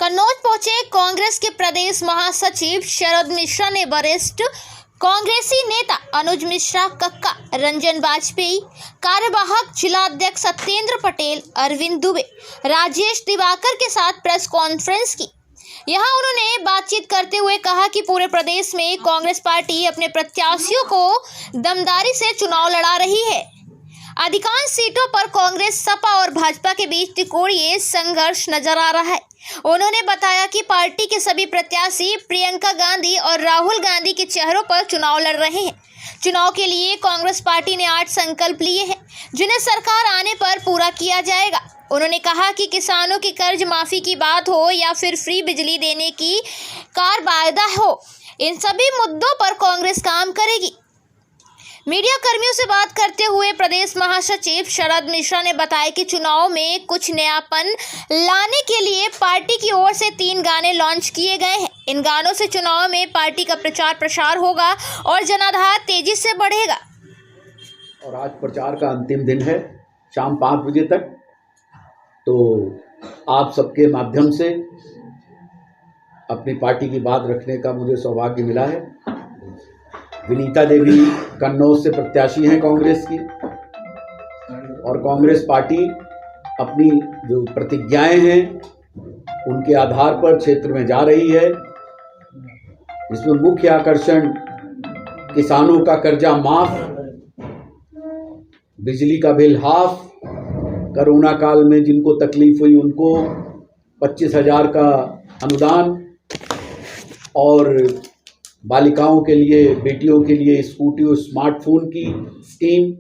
कन्नौज पहुंचे कांग्रेस के प्रदेश महासचिव शरद मिश्रा ने वरिष्ठ कांग्रेसी नेता अनुज मिश्रा, कक्का, रंजन वाजपेयी, कार्यवाहक जिलाध्यक्ष सत्येंद्र पटेल, अरविंद दुबे, राजेश दिवाकर के साथ प्रेस कॉन्फ्रेंस की। यहां उन्होंने बातचीत करते हुए कहा कि पूरे प्रदेश में कांग्रेस पार्टी अपने प्रत्याशियों को दमदारी से चुनाव लड़ा रही है। अधिकांश सीटों पर कांग्रेस, सपा और भाजपा के बीच त्रिकोणीय संघर्ष नजर आ रहा है। उन्होंने बताया कि पार्टी के सभी प्रत्याशी प्रियंका गांधी और राहुल गांधी के चेहरों पर चुनाव लड़ रहे हैं। चुनाव के लिए कांग्रेस पार्टी ने 8 संकल्प लिए हैं, जिन्हें सरकार आने पर पूरा किया जाएगा। उन्होंने कहा कि किसानों की कर्ज माफी की बात हो या फिर फ्री बिजली देने की कार वायदा हो, इन सभी मुद्दों पर कांग्रेस काम करेगी। मीडिया कर्मियों से बात करते हुए प्रदेश महासचिव शरद मिश्रा ने बताया कि चुनाव में कुछ नयापन लाने के लिए पार्टी की ओर से 3 गाने लॉन्च किए गए हैं। इन गानों से चुनाव में पार्टी का प्रचार प्रसार होगा और जनाधार तेजी से बढ़ेगा। और आज प्रचार का अंतिम दिन है, शाम 5 बजे तक। तो आप सबके माध्यम से अपनी पार्टी की बात रखने का मुझे सौभाग्य मिला है। विनीता देवी कन्नौज से प्रत्याशी हैं कांग्रेस की, और कांग्रेस पार्टी अपनी जो प्रतिज्ञाएं हैं उनके आधार पर क्षेत्र में जा रही है। इसमें मुख्य आकर्षण किसानों का कर्जा माफ, बिजली का बिल हाफ, कोरोना काल में जिनको तकलीफ हुई उनको 25,000 का अनुदान, और बालिकाओं के लिए, बेटियों के लिए स्कूटी और स्मार्टफोन की स्कीम,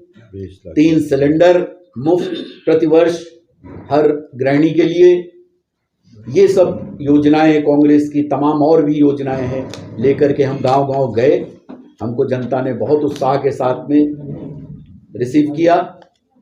3 सिलेंडर मुफ्त प्रतिवर्ष हर गृहिणी के लिए। ये सब योजनाएं कांग्रेस की, तमाम और भी योजनाएं हैं लेकर के हम गांव-गांव गए। हमको जनता ने बहुत उत्साह के साथ में रिसीव किया।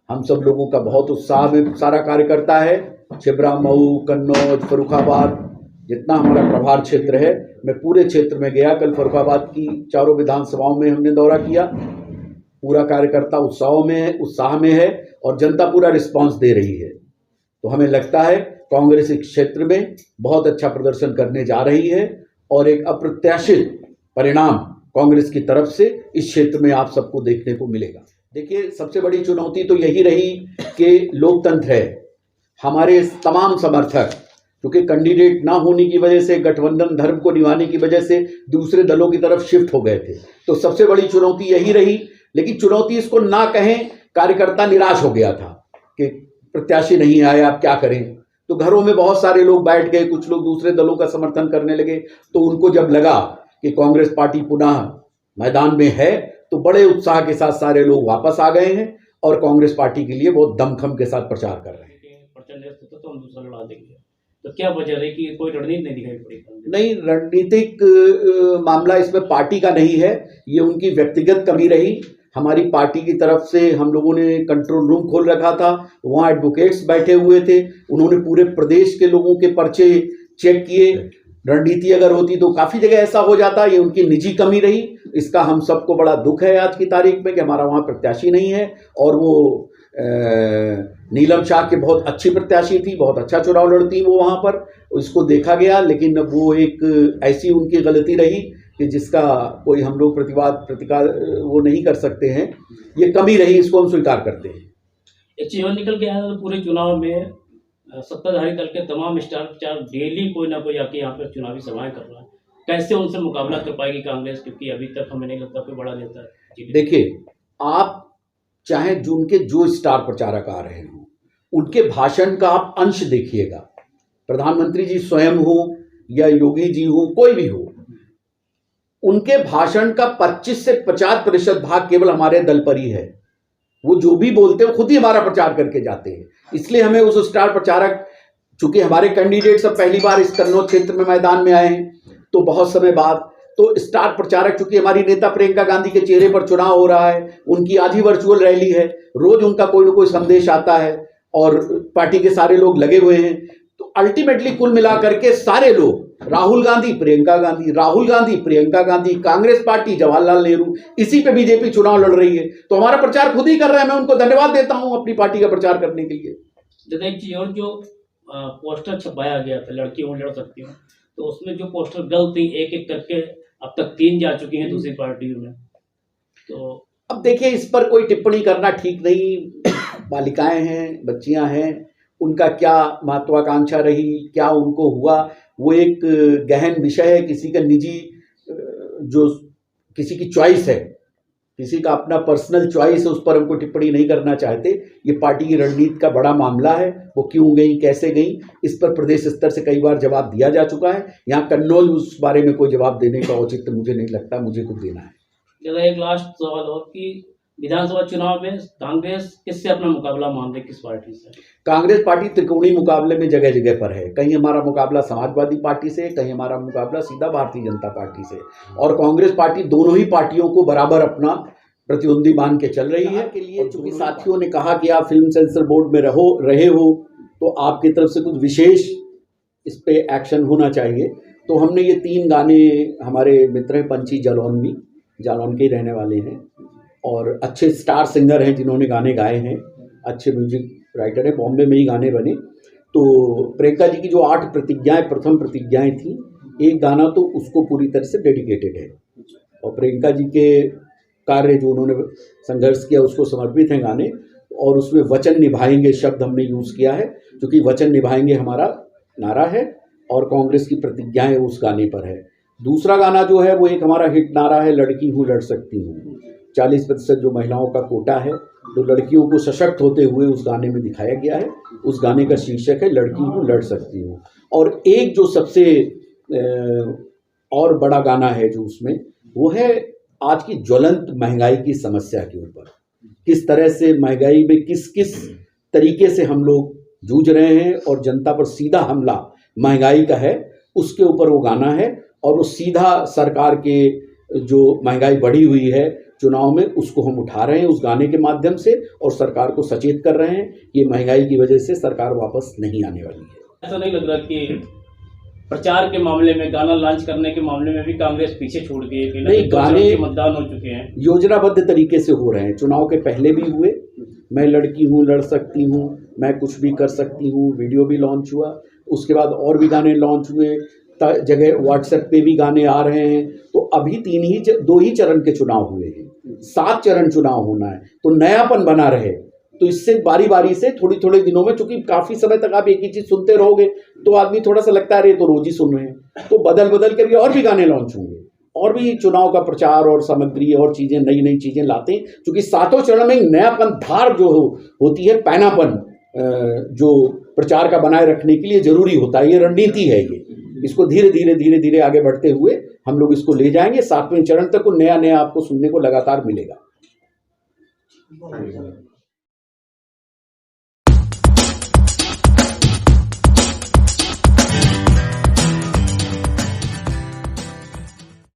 हम सब लोगों का बहुत उत्साह में सारा कार्यकर्ता है। छिबरा, मऊ, कन्नौज, फर्रुखाबाद, जितना हमारा प्रभार क्षेत्र है, मैं पूरे क्षेत्र में गया। कल फर्रुखाबाद की 4 विधानसभाओं में हमने दौरा किया। पूरा कार्यकर्ता उत्साह में है और जनता पूरा रिस्पांस दे रही है। तो हमें लगता है कांग्रेस इस क्षेत्र में बहुत अच्छा प्रदर्शन करने जा रही है और एक अप्रत्याशित परिणाम कांग्रेस की तरफ से इस क्षेत्र में आप सबको देखने को मिलेगा। देखिए, सबसे बड़ी चुनौती तो यही रही कि लोकतंत्र है। हमारे तमाम समर्थक, क्योंकि कैंडिडेट ना होने की वजह से, गठबंधन धर्म को निभाने की वजह से दूसरे दलों की तरफ शिफ्ट हो गए थे। तो सबसे बड़ी चुनौती यही रही। लेकिन चुनौती इसको ना कहें, कार्यकर्ता निराश हो गया था कि प्रत्याशी नहीं आया, अब क्या करें। तो घरों में बहुत सारे लोग बैठ गए, कुछ लोग दूसरे दलों का समर्थन करने लगे। तो उनको जब लगा कि कांग्रेस पार्टी पुनः मैदान में है, तो बड़े उत्साह के साथ सारे लोग वापस आ गए हैं और कांग्रेस पार्टी के लिए बहुत दमखम के साथ प्रचार कर रहे हैं। तो हम दूसरा लड़ा देंगे, तो क्या वजह है कि कोई रणनीति नहीं दिखाई पड़ी? नहीं, रणनीतिक मामला इसमें पार्टी का नहीं है, ये उनकी व्यक्तिगत कमी रही। हमारी पार्टी की तरफ से हम लोगों ने कंट्रोल रूम खोल रखा था, वहाँ एडवोकेट्स बैठे हुए थे, उन्होंने पूरे प्रदेश के लोगों के पर्चे चेक किए। रणनीति अगर होती तो काफ़ी जगह ऐसा हो जाता, ये उनकी निजी कमी रही। इसका हम सबको बड़ा दुख है आज की तारीख में कि हमारा वहाँ प्रत्याशी नहीं है। और वो नीलम शाह की बहुत अच्छी प्रत्याशी थी, बहुत अच्छा चुनाव लड़ती वो वहाँ पर, इसको देखा गया। लेकिन वो एक ऐसी उनकी गलती रही कि जिसका कोई हम लोग प्रतिकार वो नहीं कर सकते हैं। ये कमी रही, इसको हम स्वीकार करते हैं। एक चीज निकल के आया, पूरे चुनाव में सत्ताधारी दल के तमाम स्टार प्रचार डेली कोई ना कोई आके यहाँ पर चुनावी सभाएं कर रहा है। कैसे उनसे मुकाबला कर पाएगी कांग्रेस, क्योंकि अभी तक हमें नहीं लगता कोई बड़ा नेता है। देखिए, आप चाहे जो स्टार प्रचारक आ रहे हों, उनके भाषण का आप अंश देखिएगा। प्रधानमंत्री जी स्वयं हो या योगी जी हो, कोई भी हो, उनके भाषण का 25 से 50% भाग केवल हमारे दल पर ही है। वो जो भी बोलते हैं खुद ही हमारा प्रचार करके जाते हैं। इसलिए हमें उस स्टार प्रचारक, चूंकि हमारे कैंडिडेट सब पहली बार इस कन्नौज क्षेत्र में मैदान में आए हैं, तो बहुत समय बाद, तो स्टार प्रचारक, चूंकि हमारी नेता प्रियंका गांधी के चेहरे पर चुनाव हो रहा है, उनकी आधी वर्चुअल रैली है, रोज उनका कोई ना कोई संदेश आता है और पार्टी के सारे लोग लगे हुए हैं। तो अल्टीमेटली कुल मिलाकर के सारे लोग, राहुल गांधी, प्रियंका गांधी, राहुल गांधी, प्रियंका गांधी, कांग्रेस पार्टी, जवाहरलाल नेहरू, इसी पे बीजेपी चुनाव लड़ रही है। तो हमारा प्रचार खुद ही कर रहे हैं। मैं उनको धन्यवाद देता हूं अपनी पार्टी का प्रचार करने के लिए। एक चीज और, जो पोस्टर छपाया गया था लड़की हूँ लड़ सकती हूँ, तो उसमें जो पोस्टर गलत थी एक एक करके अब तक 3 जा चुकी हैं दूसरी पार्टियों में। तो अब देखिए, इस पर कोई टिप्पणी करना ठीक नहीं। बालिकाएं हैं, बच्चियां हैं, उनका क्या महत्वाकांक्षा रही, क्या उनको हुआ, वो एक गहन विषय है, किसी का निजी जो किसी की चॉइस है, किसी का अपना पर्सनल चॉइस है, उस पर हमको टिप्पणी नहीं करना चाहते। ये पार्टी की रणनीति का बड़ा मामला है, वो क्यों गई, कैसे गई, इस पर प्रदेश स्तर से कई बार जवाब दिया जा चुका है। यहाँ कन्नौज उस बारे में कोई जवाब देने का औचित्य मुझे नहीं लगता, मुझे कुछ देना है। जरा एक लास्ट सवाल और कि विधानसभा चुनाव में कांग्रेस किससे अपना मुकाबला मान रही, किस पार्टी से? कांग्रेस पार्टी त्रिकोणीय मुकाबले में जगह जगह पर है। कहीं हमारा मुकाबला समाजवादी पार्टी से, कहीं हमारा मुकाबला सीधा भारतीय जनता पार्टी से, और कांग्रेस पार्टी दोनों ही पार्टियों को बराबर अपना प्रतिद्वंदी मान के चल रही है। के लिए चूंकि साथियों ने कहा कि आप फिल्म सेंसर बोर्ड में रहे हो, तो आपकी तरफ से कुछ विशेष इस पे एक्शन होना चाहिए। तो हमने ये 3 गाने, हमारे मित्र हैं पंछी जालौन के ही रहने वाले हैं और अच्छे स्टार सिंगर हैं जिन्होंने गाने गाए हैं, अच्छे म्यूजिक राइटर हैं, बॉम्बे में ही गाने बने। तो प्रियंका जी की जो 8 प्रतिज्ञाएं, प्रथम प्रतिज्ञाएं थी, एक गाना तो उसको पूरी तरह से डेडिकेटेड है, और प्रियंका जी के कार्य जो उन्होंने संघर्ष किया उसको समर्पित हैं गाने। और उसमें वचन निभाएंगे शब्द हमने यूज़ किया है, क्योंकि वचन निभाएंगे हमारा नारा है और कांग्रेस की प्रतिज्ञाएं उस गाने पर है। दूसरा गाना जो है वो एक हमारा हिट नारा है, लड़की हूँ लड़ सकती हूँ। 40% जो महिलाओं का कोटा है, तो लड़कियों को सशक्त होते हुए उस गाने में दिखाया गया है। उस गाने का शीर्षक है लड़की हूँ लड़ सकती हूँ। और एक जो सबसे और बड़ा गाना है जो उसमें, वो है आज की ज्वलंत महंगाई की समस्या के ऊपर, किस तरह से महंगाई में किस किस तरीके से हम लोग जूझ रहे हैं और जनता पर सीधा हमला महंगाई का है, उसके ऊपर वो गाना है। और वो सीधा सरकार के जो महंगाई बढ़ी हुई है चुनाव में, उसको हम उठा रहे हैं उस गाने के माध्यम से, और सरकार को सचेत कर रहे हैं कि महंगाई की वजह से सरकार वापस नहीं आने वाली है। ऐसा नहीं लग रहा कि प्रचार के मामले में, गाना लॉन्च करने के मामले में भी कांग्रेस पीछे छूट गई है? नहीं, गाने मतदान हो चुके हैं, योजनाबद्ध तरीके से हो रहे हैं। चुनाव के पहले भी हुए, मैं लड़की हूँ लड़ सकती हूँ, मैं कुछ भी कर सकती हूँ, वीडियो भी लॉन्च हुआ। उसके बाद और भी गाने लॉन्च हुए, जगह व्हाट्सएप पे भी गाने आ रहे हैं। तो अभी 2 ही चरण के चुनाव हुए हैं, 7 चरण चुनाव होना है। तो नयापन बना रहे, तो इससे बारी बारी से थोड़ी थोड़े दिनों में, चूंकि काफ़ी समय तक आप एक ही चीज़ सुनते रहोगे तो आदमी थोड़ा सा लगता है अरे तो रोज ही सुन रहे हैं, तो बदल बदल के भी और भी गाने लॉन्च होंगे, और भी चुनाव का प्रचार और सामग्री और चीज़ें, नई नई चीज़ें लाते हैं। चूँकि 7वें चरण में नयापन, धार जो होती है, पैनापन जो प्रचार का बनाए रखने के लिए जरूरी होता है, ये रणनीति है। ये इसको धीरे धीरे आगे बढ़ते हुए हम लोग इसको ले जाएंगे। 7वें चरण तक को नया आपको सुनने को लगातार मिलेगा।